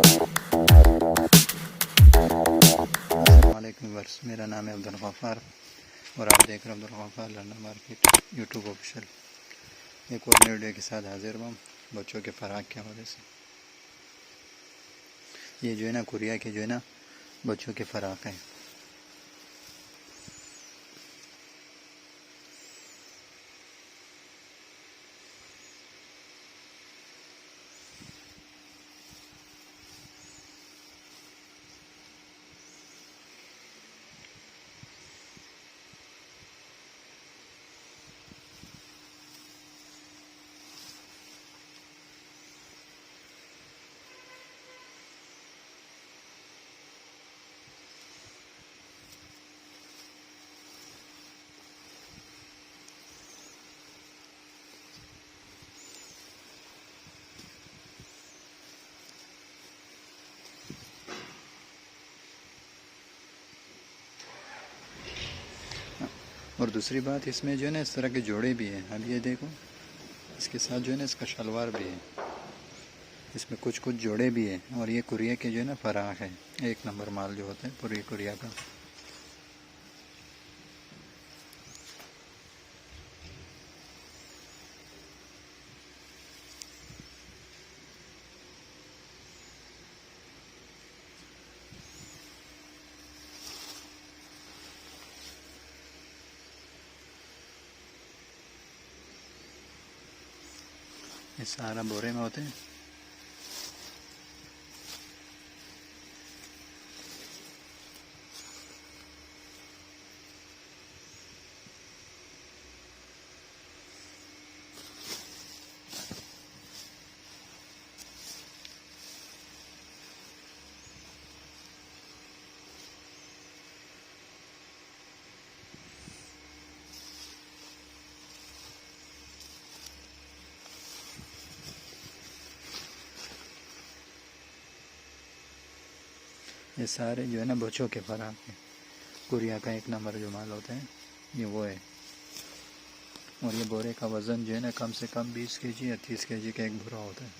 अस्सलामुअलैकुम वर्स, मेरा नाम है अब्दुल गफ़ार और आप देख रहे हैं Abdul Ghaffar learner market YouTube official. एक और नई वीडियो के साथ हाजिर हूँ बच्चों के फ़राक के हवाले से। ये जो है ना कोरिया के जो है ना बच्चों के फ़राक हैं। और दूसरी बात, इसमें जो है ना इस तरह के जोड़े भी हैं। अब ये देखो, इसके साथ जो है ना इसका शलवार भी है, इसमें कुछ कुछ जोड़े भी हैं। और ये कोरिया के जो है ना फ़राक है, एक नंबर माल जो होता है पूरी कोरिया का। ये सारा बोरे में होते हैं। ये सारे जो है ना बच्चों के फ़राक है। कोरिया का एक नंबर जो माल होता है ये वो है। और ये बोरे का वज़न जो है ना कम से कम 20 केजी या 30 केजी का एक बोरा होता है।